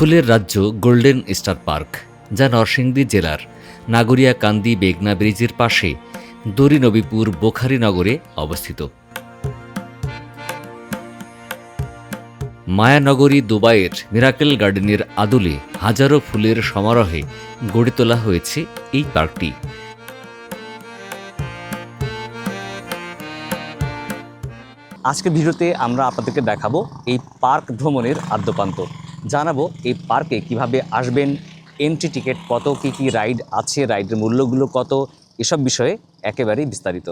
ফুলের রাজ্য golden star park, যা নরসিংদী জেলার নাগরিয়াকান্দি বেগনা ব্রিজের পাশে দড়িনবীপুর বোখারীনগরে অবস্থিত। মায়ানগরী দুবাইয়ের মিরাকেল গার্ডেনের আদলে হাজারো ফুলের সমারোহে গড়ে তোলা হয়েছে এই পার্কটি। আজকের ভিডিওতে আমরা আপনাদেরকে দেখাবো এই পার্ক ভ্রমণের আদ্যপান্ত, জানাবো এই পার্কে কিভাবে আসবেন, এন্ট্রি টিকিট কত, কী রাইড আছে, রাইডের মূল্যগুলো কত, এসব বিষয়ে একেবারেই বিস্তারিত।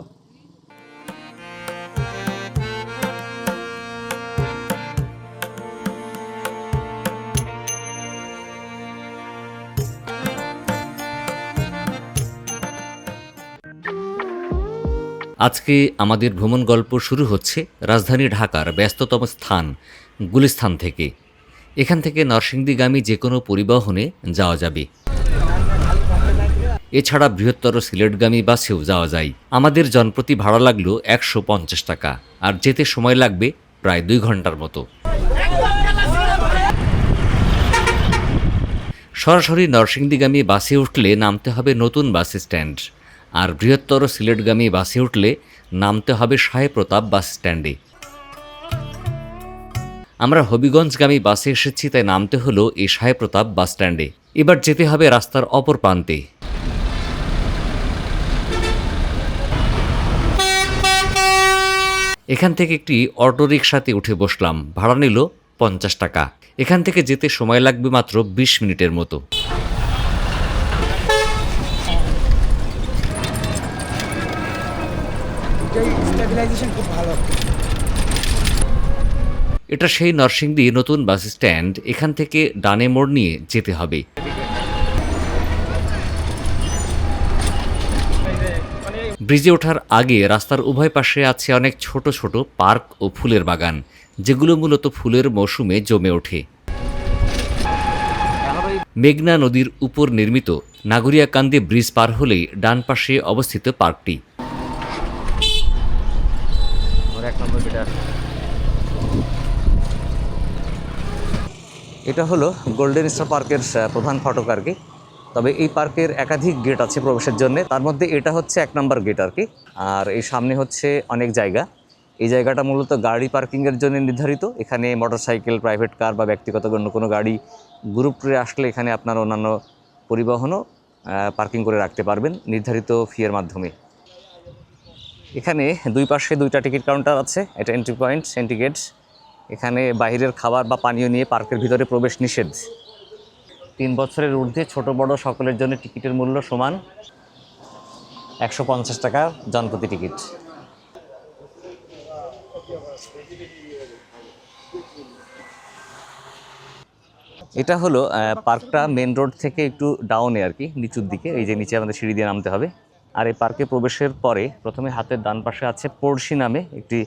আজকে আমাদের ভ্রমণ গল্প শুরু হচ্ছে রাজধানী ঢাকার ব্যস্ততম স্থান গুলিস্তান থেকে। এখান থেকে নরসিংদীগামী যে কোনো পরিবহনে যাওয়া যাবে। এছাড়া বৃহত্তর সিলেটগামী বাসেও যাওয়া যায়। আমাদের জনপ্রতি ভাড়া লাগলো 150 টাকা, আর যেতে সময় লাগবে প্রায় 2 ঘন্টার মতো। সরাসরি নরসিংদীগামী বাসে উঠলে নামতে হবে নতুন বাস স্ট্যান্ড, আর বৃহত্তর সিলেটগামী বাসে উঠলে নামতে হবে শাহে প্রতাপ বাস স্ট্যান্ডে। আমরা হবিগঞ্জগামী বাসে এসেছি, তাই নামতে হলো এই শাহে প্রতাপ বাস স্ট্যান্ডে। এবার যেতে হবে রাস্তার অপর প্রান্তে। এখান থেকে একটি অটোরিকশাতে উঠে বসলাম, ভাড়া নিল 50 টাকা। এখান থেকে যেতে সময় লাগবে মাত্র 20 মিনিটের মতো। এটা সেই নরসিংদী নতুন বাস স্ট্যান্ড। এখান থেকে ডানে মোড় নিয়ে যেতে হবে। ব্রিজে ওঠার আগে রাস্তার উভয় পাশে আছে অনেক ছোট ছোট পার্ক ও ফুলের বাগান, যেগুলো মূলত ফুলের মৌসুমে জমে ওঠে। মেঘনা নদীর উপর নির্মিত নাগরিয়াকান্দি ব্রিজ পার হলেই ডান পাশে অবস্থিত পার্কটি। এটা হলো গোল্ডেন স্টার পার্কের প্রধান ফটক আর কি। তবে এই পার্কের একাধিক গেট আছে প্রবেশের জন্য, তার মধ্যে এটা হচ্ছে 1 নম্বর গেট আর কি। আর এই সামনে হচ্ছে অনেক জায়গা। এই জায়গাটা মূলত গাড়ি পার্কিংয়ের জন্য নির্ধারিত। এখানে মোটরসাইকেল, প্রাইভেট কার বা ব্যক্তিগত অন্য কোনো গাড়ি গ্রুপ ট্যুরে আসলে এখানে আপনার অন্যান্য পরিবহনও পার্কিং করে রাখতে পারবেন নির্ধারিত ফিয়ের মাধ্যমে। এখানে দুই পাশে 2টা টিকিট কাউন্টার আছে। এটা এন্ট্রি পয়েন্ট, এন্ট্রি গেট। এখানে বাইরের খাবার বা পানীয় নিয়ে পার্কের ভিতরে প্রবেশ নিষেধ। 3 বছরের ঊর্ধ্বে ছোট বড় সকলের জন্য টিকিটের মূল্য সমান 150 টাকা জনপ্রতি টিকিট। এটা হলো পার্কটা মেন রোড থেকে একটু ডাউনে আর কি, নিচুর দিকে। এই যে নিচে আমাদের সিঁড়ি দিয়ে নামতে হবে। আর এই পার্কে প্রবেশের পরে প্রথমে হাতের ডান পাশে আছে পড়শি নামে একটি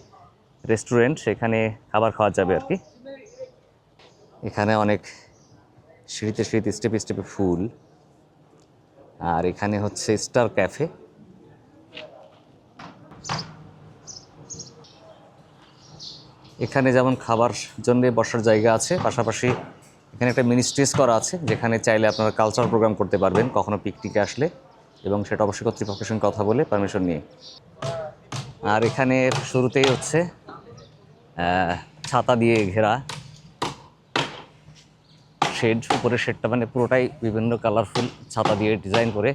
রেস্টুরেন্ট, সেখানে খাবার খাওয়া যাবে আর কি। এখানে অনেক সিঁড়িতে স্টেপে স্টেপে ফুল। আর এখানে হচ্ছে স্টার ক্যাফে। এখানে যেমন খাবার জন্য বসার জায়গা আছে, পাশাপাশি এখানে একটা মিনি স্টেজ করা আছে, যেখানে চাইলে আপনারা কালচারাল প্রোগ্রাম করতে পারবেন কখনো পিকনিকে আসলে, এবং সেটা অবশ্যই কর্তৃপক্ষের সঙ্গে কথা বলে পারমিশন নিয়ে। আর এখানে শুরুতেই হচ্ছে ছাতা দিয়ে ঘেরা শেড। উপরের শেডটা মানে পুরোটাই বিভিন্ন কালারফুল ছাতা দিয়ে ডিজাইন করে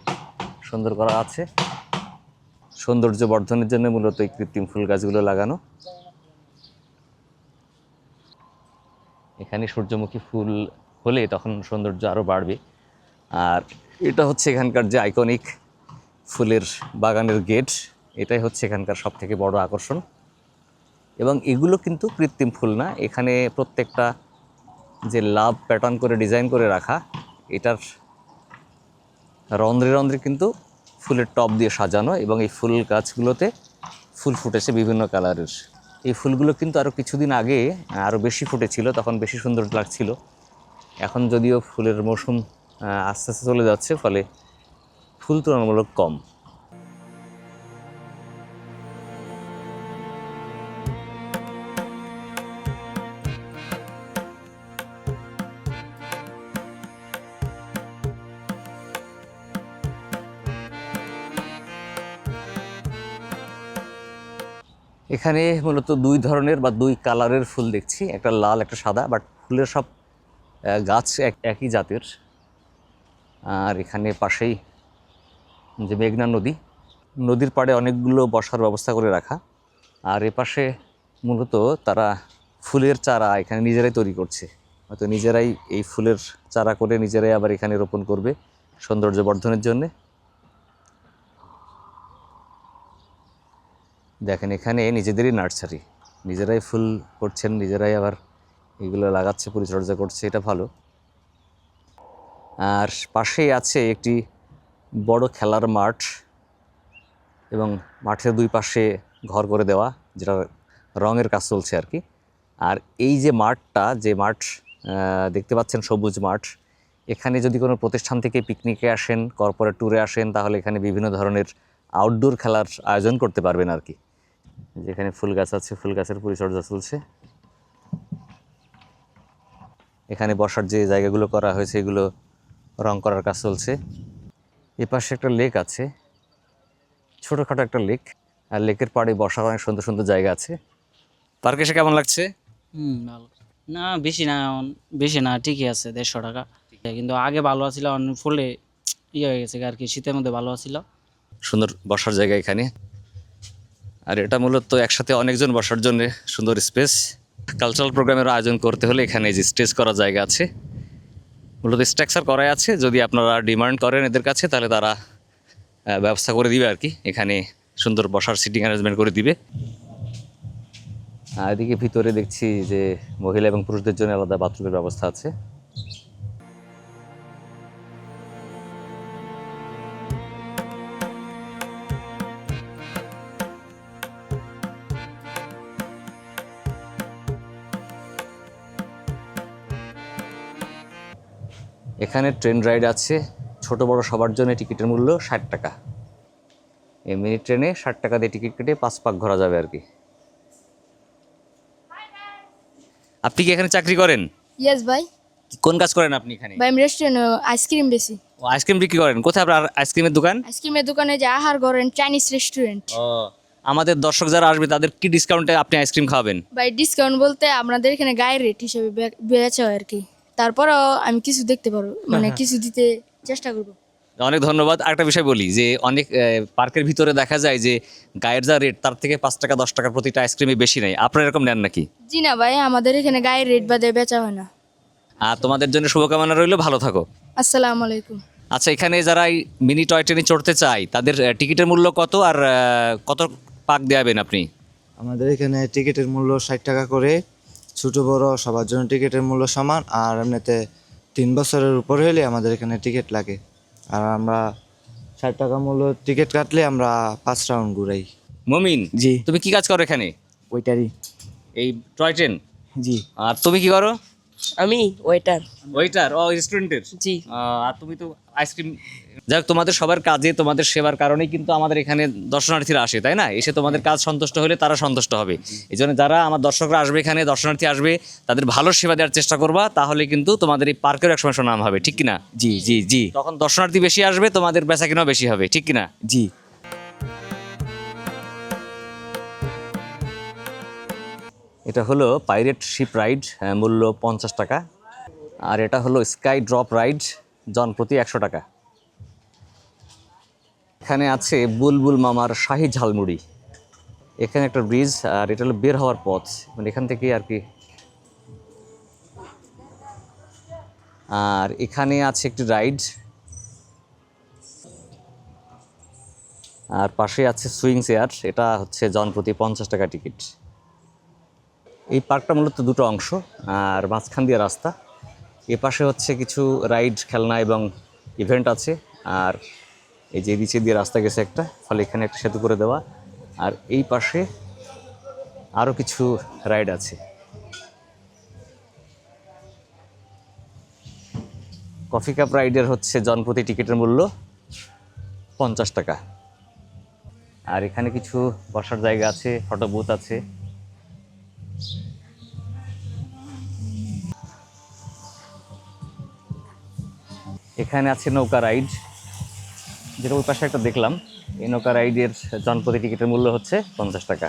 সুন্দর করা আছে। সৌন্দর্য বর্ধনের জন্য মূলত এই কৃত্রিম ফুল গাছগুলো লাগানো। এখানে সূর্যমুখী ফুল হলে তখন সৌন্দর্য আরও বাড়বে। আর এটা হচ্ছে এখানকার যে আইকনিক ফুলের বাগানের গেট, এটাই হচ্ছে এখানকার সবথেকে বড় আকর্ষণ। এবং এগুলো কিন্তু কৃত্রিম ফুল না, এখানে প্রত্যেকটা যে লাভ প্যাটার্ন করে ডিজাইন করে রাখা, এটার রন্ধ্রে রন্ধ্রে কিন্তু ফুলের টব দিয়ে সাজানো, এবং এই ফুল গাছগুলোতে ফুল ফুটেছে বিভিন্ন কালারের। এই ফুলগুলো কিন্তু আরও কিছুদিন আগে আরও বেশি ফুটেছিল, তখন বেশি সুন্দর লাগছিল। এখন যদিও ফুলের মৌসুম আস্তে আস্তে চলে যাচ্ছে, ফলে ফুল তুলনামূলক কম। এখানে মূলত দুই ধরনের বা দুই কালারের ফুল দেখছি, একটা লাল একটা সাদা, বাট ফুলের সব গাছ একই জাতের। আর এখানে পাশেই যে মেঘনা নদী, নদীর পাড়ে অনেকগুলো বসার ব্যবস্থা করে রাখা। আর এপাশে মূলত তারা ফুলের চারা এখানে নিজেরাই তৈরি করছে, হয়তো নিজেরাই এই ফুলের চারা করে নিজেরাই আবার এখানে রোপণ করবে সৌন্দর্য বর্ধনের জন্যে। দেখেন এখানে নিজেদেরই নার্সারি, নিজেরাই ফুল করছেন, নিজেরাই আবার এগুলো লাগাচ্ছে, পরিচর্যা করছে, এটা ভালো। আর পাশেই আছে একটি বড় খেলার মাঠ এবং মাঠের দুই পাশে ঘর করে দেওয়া, যেটা রঙের কাজ চলছে আর কি। আর এই যে মাঠটা, যে মাঠ দেখতে পাচ্ছেন, সবুজ মাঠ, এখানে যদি কোনো প্রতিষ্ঠান থেকে পিকনিকে আসেন, কর্পোরেট ট্যুরে আসেন, তাহলে এখানে বিভিন্ন ধরনের আউটডোর খেলার আয়োজন করতে পারবেন আর কি। যেখানে ফুল গাছ আছে, ফুল গাছের পরিচর্যা চলছে। এখানে বসার যে জায়গাগুলো করা হয়েছে এগুলো রং করার কাজ চলছে। এপাশে একটা লেক আছে, ছোটোখাটো একটা লেক, আর লেকের পাড়ে বসার অনেক সুন্দর সুন্দর জায়গা আছে। পার্কে এসে কেমন লাগছে? ভালো না, বেশি না, ঠিকই আছে, 150 টাকা। কিন্তু আগে ভালো আছিল, ফুলে হয়ে গেছে আর কি, শীতের মধ্যে ভালো আছিল। সুন্দর বসার জায়গা এখানে। আর এটা মূলত একসাথে অনেকজন বসার জন্য সুন্দর স্পেস। কালচারাল প্রোগ্রামের আয়োজন করতে হলে এখানে যে স্টেজ করার জায়গা আছে, মূলত স্ট্রাকচার করাই আছে। যদি আপনারা ডিমান্ড করেন এদের কাছে, তাহলে তারা ব্যবস্থা করে দিবে আর কি, এখানে সুন্দর বসার সিটিং অ্যারেঞ্জমেন্ট করে দিবে। আর এদিকে ভিতরে দেখছি যে মহিলা এবং পুরুষদের জন্য আলাদা বাথরুমের ব্যবস্থা আছে। এখানে ট্রেন রাইড আছে, ছোট বড় সবার জন্য টিকিটের মূল্য 60 টাকা। এই মিনি ট্রেনে 60 টাকা দিয়ে টিকিট কেটে 5 পাক ঘোরা যাবে আর কি। আপনি কি এখানে চাকরি করেন? ইয়েস ভাই। কোন কাজ করেন আপনি এখানে? ভাই আমি রেস্টুরেন্টে আইসক্রিম বেশি। ও, আইসক্রিম বিক্রি করেন? কোথায় আপনার আইসক্রিমের দোকান? আইসক্রিমের দোকানে যে আহার করেন, চাইনিজ রেস্টুরেন্ট। ও, আমাদের দর্শক যারা আসবে তাদের কি ডিসকাউন্টে আপনি আইসক্রিম খাওয়াবেন? ভাই ডিসকাউন্ট বলতে আপনাদের এখানে গায়ের রেট হিসেবে বেচা হয় আর কি। তারপরও আমি কিছু দেখতে পারবো, মানে কিছু দিতে চেষ্টা করবো। অনেক ধন্যবাদ। আরেকটা বিষয় বলি যে অনেক পার্কের ভিতরে দেখা যায় যে গায়ের যা রেট তার থেকে 5 টাকা 10 টাকা প্রতিটা আইসক্রিমে বেশি নেই। আপনারা এরকম নেন নাকি? জি না ভাই, আমাদের এখানে গায়ের রেট বাদে বেচা হয় না। আর তোমাদের জন্য শুভকামনা রইল, ভালো থাকো। আসসালামু আলাইকুম। আচ্ছা, এখানে যারা এই মিনি টয় ট্রেনে চড়তে চায় তাদের টিকিটের মূল্য কত, আর কত পাক দেবেন আপনি? আমাদের এখানে টিকিটের মূল্য 60 টাকা করে, ছোট বড় সবার জন্য টিকিটের মূল্য সমান। আর এমনিতে 3 বছরের উপর হলে আমাদের এখানে টিকিট লাগে। আর আমরা 60 টাকা মূল্য টিকিট কাটলে আমরা 5 রাউন্ড ঘুরাই। মমিন, জি। তুমি কি কাজ করো এখানে? ওইটারই। এই টয় ট্রেন? জি। আর তুমি কি করো? আমি ওয়েটার। ওয়েটার? ও, রেস্টুরেন্টের। জি। আর তুমি তো আইসক্রিম। যাক, তোমাদের সবার কাজে, তোমাদের সেবার কারণেই কিন্তু আমাদের এখানে দর্শনার্থীরা আসে, তাই না? এসে তোমাদের কাজ সন্তুষ্ট হলে তারা সন্তুষ্ট হবে। এই জন্য যারা আমার দর্শকরা আসবে, এখানে দর্শনার্থী আসবে, তাদের ভালো সেবা দেওয়ার চেষ্টা করবা, তাহলে কিন্তু তোমাদের এই পার্কের একসময় সুনাম হবে, ঠিক কিনা? জি জি জি তখন দর্শনার্থী বেশি আসবে, তোমাদের বেচা কিনাও বেশি হবে, ঠিক কিনা? জি। এটা হলো পাইরেট শিপ রাইড, মূল্য 50 টাকা। আর এটা হলো স্কাই ড্রপ রাইড, জনপ্রতি 100 টাকা। এখানে আছে বুলবুল মামার শাহী ঝালমুড়ি। এখানে একটা ব্রিজ, আর এটা হলো বের হওয়ার পথ, মানে এখান থেকে আর কি। আর এখানে আছে একটি রাইড, আর পাশে আছে সুইং চেয়ার, এটা হচ্ছে জনপ্রতি 50 টাকা টিকিট। এই পার্কটা মূলত দুটো অংশ, আর মাঝখান দিয়ে রাস্তা। এ পাশে হচ্ছে কিছু রাইড, খেলনা এবং ইভেন্ট আছে, আর এই যে নিচে দিয়ে রাস্তা গেছে একটা, ফলে এখানে একটা সেতু করে দেওয়া। আর এই পাশে আরও কিছু রাইড আছে। কফি কাপ রাইডের হচ্ছে জনপ্রতি টিকিটের মূল্য 50 টাকা। আর এখানে কিছু বসার জায়গা আছে, ফটো বুথ আছে। এখানে আছে নৌকা রাইড, যেটা ওই পাশে একটা দেখলাম। এই নৌকা রাইডের জনপ্রতি টিকিটের মূল্য হচ্ছে 50 টাকা।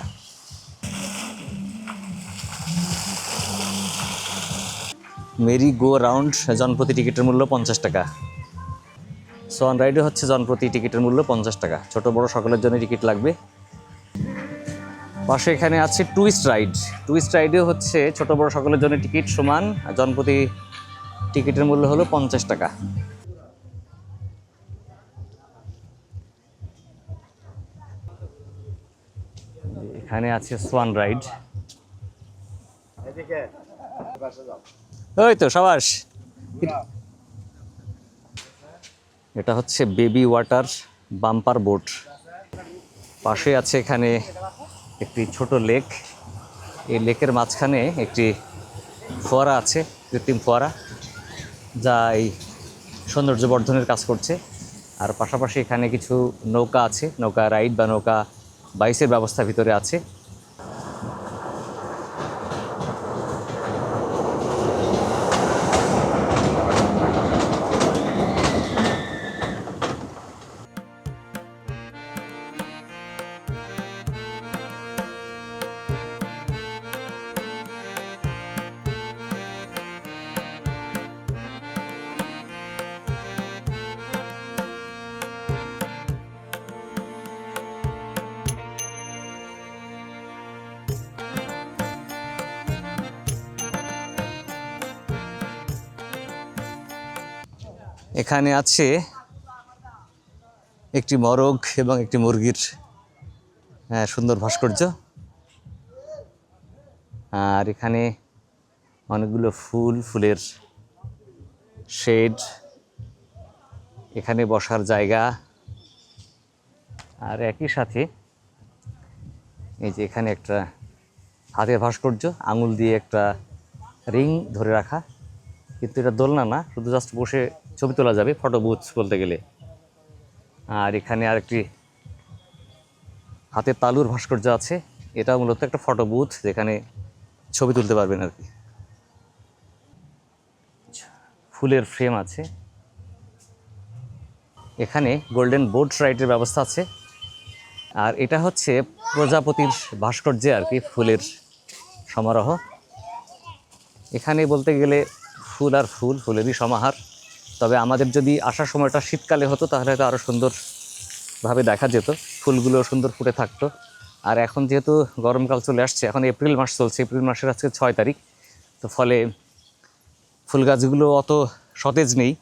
মেরি গো রাউন্ড জনপ্রতি টিকিটের মূল্য 50 টাকা। সোয়ান রাইডে হচ্ছে জনপ্রতি টিকিটের মূল্য 50 টাকা। ছোট বড় সকলের জন্য টিকিট লাগবে। পাশে এখানে আছে টুইস্ট রাইড। টুইস্ট রাইডেও হচ্ছে ছোট বড় সকলের জন্য টিকিট সমান, জনপ্রতি টিকিটের মূল্য হলো 50 টাকা। এখানে আছে সোয়ান রাইড। ওই তো সাবাস। এটা হচ্ছে বেবি ওয়াটার বাম্পার বোট। পাশে আছে এখানে একটি ছোট লেক। এই লেকের মাঝখানে একটি ফোয়ারা আছে, কৃত্রিম ফোয়ারা, যা এই সৌন্দর্য বর্ধনের কাজ করছে। আর পাশাপাশি এখানে কিছু নৌকা আছে, নৌকা রাইড বা নৌকা বাইসের ব্যবস্থা ভিতরে আছে। এখানে আছে একটি মরগ এবং একটি মুরগির সুন্দর ভাস্কর্য। আর এখানে অনেকগুলো ফুলের শেড, এখানে বসার জায়গা। আর একই সাথে এই যে এখানে একটা হাতের ভাস্কর্য, আঙুল দিয়ে একটা রিং ধরে রাখা, কিন্তু এটা দোলনা না, শুধু জাস্ট বসে ছবি তোলা যাবে, ফটো বুথ বলতে গেলে। আর এখানে আরেকটি হাতের তালুর ভাস্কর্য আছে, এটা মূলত একটা ফটো বুথ যেখানে ছবি তুলতে পারবেন আর কি। ফুলের ফ্রেম আছে। এখানে গোল্ডেন বোট রাইডের ব্যবস্থা আছে। আর এটা হচ্ছে প্রজাপতির ভাস্কর্যে আর কি, ফুলের সমারোহ। এখানে বলতে গেলে ফুল আর ফুলেরই সমাহার। তবে আমাদের যদি আসার সময়টা শীতকালে হতো তাহলে হয়তো আরও সুন্দরভাবে দেখা যেত, ফুলগুলো সুন্দর ফুটে থাকতো। আর এখন যেহেতু গরমকাল চলে আসছে, এখন এপ্রিল মাস চলছে, এপ্রিল মাসের আজকে 6 তারিখ, তো ফলে ফুল গাছগুলো অত সতেজ নেই।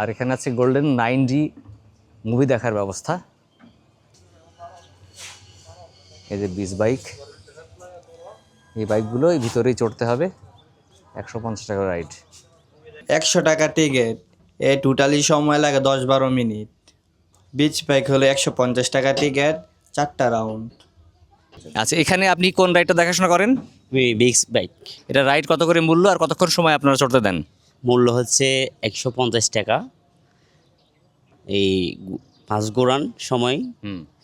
আর এখানে আছে গোল্ডেন 9D মুভি দেখার ব্যবস্থা। এই যে বিচ বাইক, এই বাইকগুলো এই ভিতরেই চড়তে হবে। 150 টাকা রাইড। 100 টাকা টিকিট, এই টোটালি সময় লাগে 10-12 মিনিট। বিচ বাইক হলো 150 টাকা টিকিট, 4টা রাউন্ড। আচ্ছা, এখানে আপনি কোন রাইডটা দেখাশোনা করেন? বিক্স বাইক এটা রাইড কত করে মূল্য আর কতক্ষণ সময় আপনারা চড়তে দেন? মূল্য হচ্ছে 150 টাকা। এই 5 ঘোরান সময়,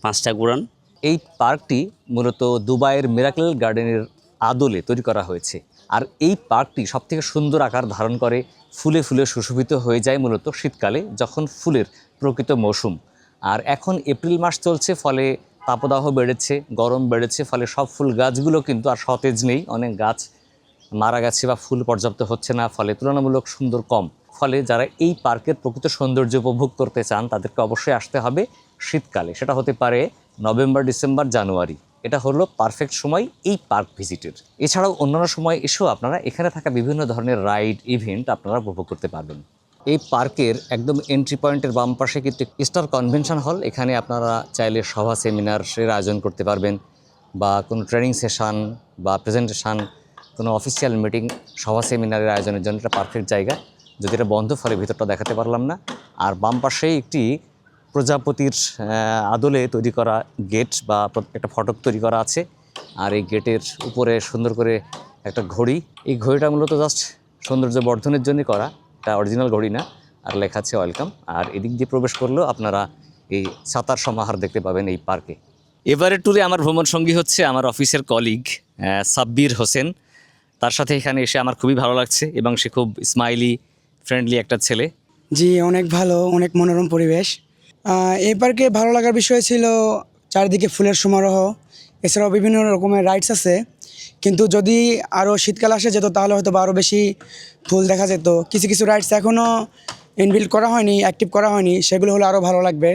5টা ঘোরান। এই পার্কটি মূলত দুবাইয়ের মিরাকেল গার্ডেনের আদলে তৈরি করা হয়েছে। আর এই পার্কটি সবথেকে সুন্দর আকার ধারণ করে, ফুলে ফুলে সুশোভিত হয়ে যায় মূলত শীতকালে, যখন ফুলের প্রকৃত মৌসুম। আর এখন এপ্রিল মাস চলছে, ফলে তাপদাহ বেড়েছে, গরম বেড়েছে, ফলে সব ফুল গাছগুলো কিন্তু আর সতেজ নেই। অনেক গাছ মারা গেছে বা ফুল পর্যাপ্ত হচ্ছে না, ফলে তুলনামূলক সুন্দর কম। ফলে যারা এই পার্কের প্রকৃত সৌন্দর্য উপভোগ করতে চান তাদেরকে অবশ্যই আসতে হবে শীতকালে। সেটা হতে পারে নভেম্বর, ডিসেম্বর, জানুয়ারি। এটা হলো পারফেক্ট সময় এই পার্ক ভিজিটের। এছাড়াও অন্যান্য সময় এসেও আপনারা এখানে থাকা বিভিন্ন ধরনের রাইড ইভেন্ট আপনারা উপভোগ করতে পারবেন। এই পার্কের একদম এন্ট্রি পয়েন্টের বাম পাশে কিন্তু স্টার কনভেনশন হল। এখানে আপনারা চাইলে সভা সেমিনারের আয়োজন করতে পারবেন, বা কোনো ট্রেনিং সেশন বা প্রেজেন্টেশন, কোনো অফিসিয়াল মিটিং, সভা সেমিনারের আয়োজনের জন্য এটা পারফেক্ট জায়গা। যদি এটা বন্ধ, ফলে ভিতরটা দেখাতে পারলাম না। আর বাম পাশেই একটি প্রজাপতির আদলে তৈরি করা গেট বা একটা ফটক তৈরি করা আছে। আর এই গেটের উপরে সুন্দর করে একটা ঘড়ি, এই ঘড়িটা মূলত জাস্ট সৌন্দর্য বর্ধনের জন্য করা, এটা অরিজিনাল ঘড়ি না। আর লেখা আছে ওয়েলকাম। আর এদিক দিয়ে প্রবেশ করলেও আপনারা এই ছাতার সমাহার দেখতে পাবেন এই পার্কে। এবারের ট্যুরে আমার ভ্রমণ সঙ্গী হচ্ছে আমার অফিসের কলিগ সাব্বির হোসেন। তার সাথে এখানে এসে আমার খুবই ভালো লাগছে এবং সে খুব স্মাইলি ফ্রেন্ডলি একটা ছেলে। জি, অনেক ভালো, অনেক মনোরম পরিবেশ। এই পার্কে ভালো লাগার বিষয় ছিল চারিদিকে ফুলের সমারোহ, এছাড়াও বিভিন্ন রকমের রাইডস আছে। কিন্তু যদি আরও শীতকাল আসে যেত তাহলে হয়তো বা আরও বেশি ফুল দেখা যেত। কিছু কিছু রাইডস এখনও ইনবিল্ড করা হয়নি, অ্যাক্টিভ করা হয়নি, সেগুলো হলে আরও ভালো লাগবে।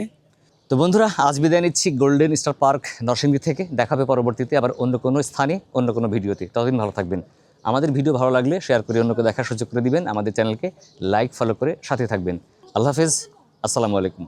তো বন্ধুরা, আজ বিদায় নিচ্ছি গোল্ডেন স্টার পার্ক নরসিংদী থেকে। দেখাবে পরবর্তীতে আবার অন্য কোনো স্থানে, অন্য কোনো ভিডিওতে। ততদিন ভালো থাকবেন। আমাদের ভিডিও ভালো লাগলে শেয়ার করে অন্যকে দেখার সুযোগ করে দিবেন। আমাদের চ্যানেলকে লাইক ফলো করে সাথে থাকবেন। আল্লাহ হাফেজ, আসসালামু আলাইকুম।